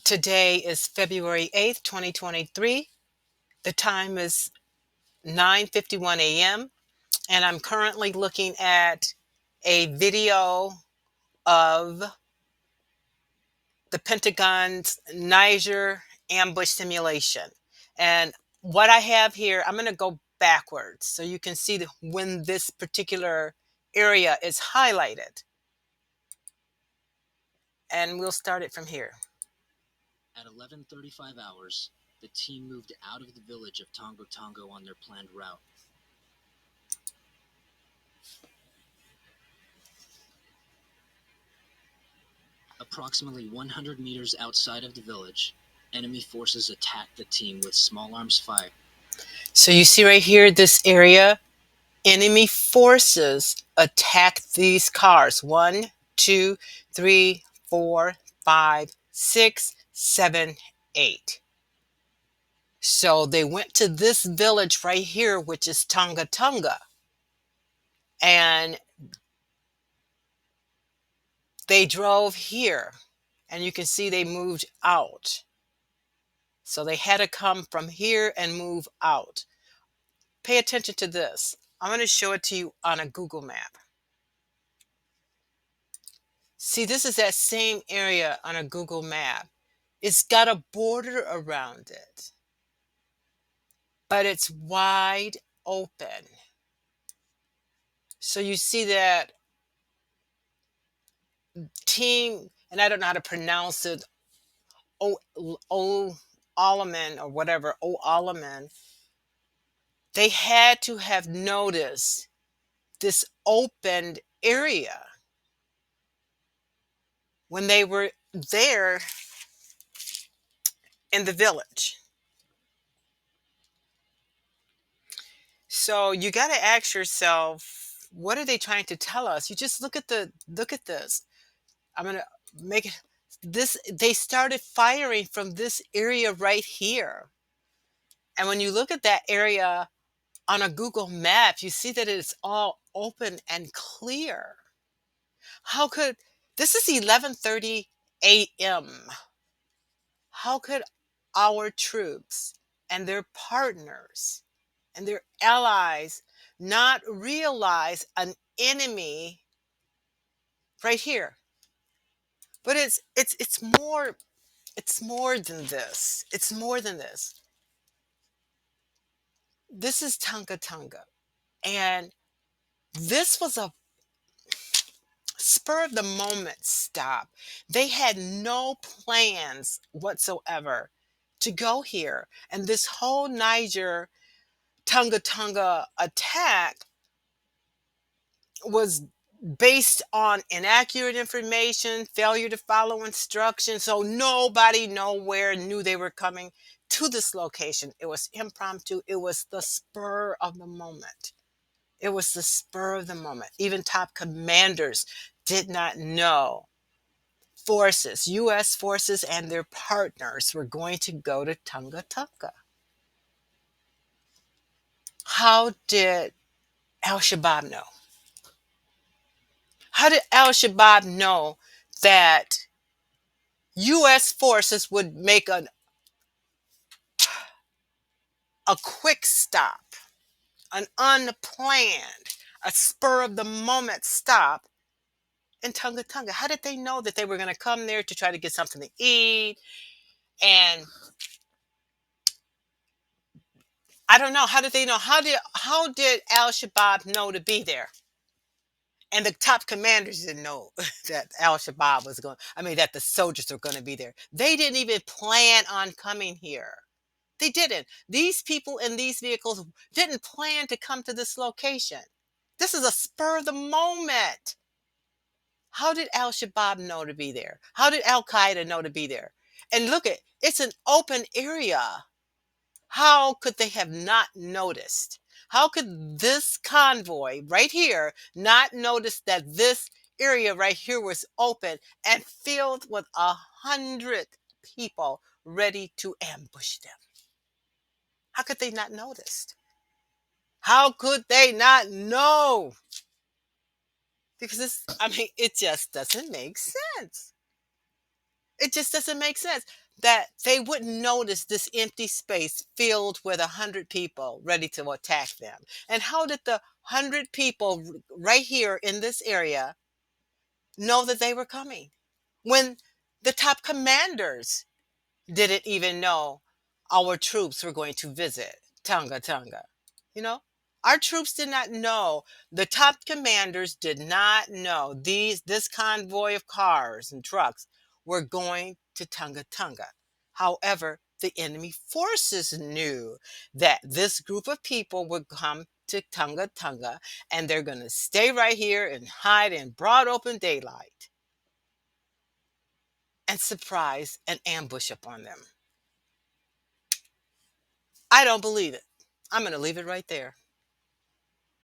Today is February 8th, 2023. The time is 9:51 a.m. and I'm currently looking at a video of the Pentagon's Niger ambush simulation. And what I have here, I'm going to go backwards so you can see when this particular area is highlighted. And we'll start it from here. At 11:35 hours, the team moved out of the village of Tongo Tongo on their planned route. Approximately 100 meters outside of the village, enemy forces attacked the team with small arms fire. So you see right here, this area, enemy forces attack these cars. 1, 2, 3, 4, 5, 6, 7, 8. So they went to this village right here, which is Tonga Tonga. And they drove here. And you can see they moved out. So they had to come from here and move out. Pay attention to this. I'm going to show it to you on a Google map. See, this is that same area on a Google map. It's got a border around it, but it's wide open. So you see that team, and I don't know how to pronounce it, Allaman or whatever, Allaman, they had to have noticed this opened area when they were there in the village. So you got to ask yourself, what are they trying to tell us? You just look at this. I'm going to make it this. They started firing from this area right here. And when you look at that area on a Google map, you see that it's all open and clear. How could this is 11:30 a.m. How could our troops and their partners and their allies not realize an enemy right here? But it's more than this. It's more than this. This is Tonga Tonga. And this was a spur of the moment stop. They had no plans whatsoever to go here. And this whole Niger Tonga Tonga attack was based on inaccurate information, failure to follow instructions. So nobody nowhere knew they were coming to this location. It was impromptu. It was the spur of the moment. It was the spur of the moment. Even top commanders did not know forces, U.S. forces and their partners were going to go to Tonga Tonga. How did Al-Shabaab know? How did Al-Shabaab know that U.S. forces would make a quick stop, an unplanned, a spur of the moment stop in Tonga Tonga? How did they know that they were going to come there to try to get something to eat? And I don't know. How did they know? How did Al-Shabaab know to be there? And the top commanders didn't know that Al-Shabaab was going, I mean, that the soldiers were going to be there. They didn't even plan on coming here. They didn't. These people in these vehicles didn't plan to come to this location. This is a spur of the moment. How did Al-Shabaab know to be there? How did Al-Qaeda know to be there? And look it's an open area. How could they have not noticed? How could this convoy right here not notice that this area right here was open and filled with 100 people ready to ambush them? How could they not notice? How could they not know? Because it just doesn't make sense. It just doesn't make sense that they wouldn't notice this empty space filled with 100 people ready to attack them. And how did the 100 people right here in this area know that they were coming when the top commanders didn't even know our troops were going to visit Tonga Tonga? You know, our troops did not know. The top commanders did not know this convoy of cars and trucks were going to Tonga Tonga. However, the enemy forces knew that this group of people would come to Tonga Tonga and they're going to stay right here and hide in broad open daylight and surprise and ambush upon them. I don't believe it. I'm going to leave it right there.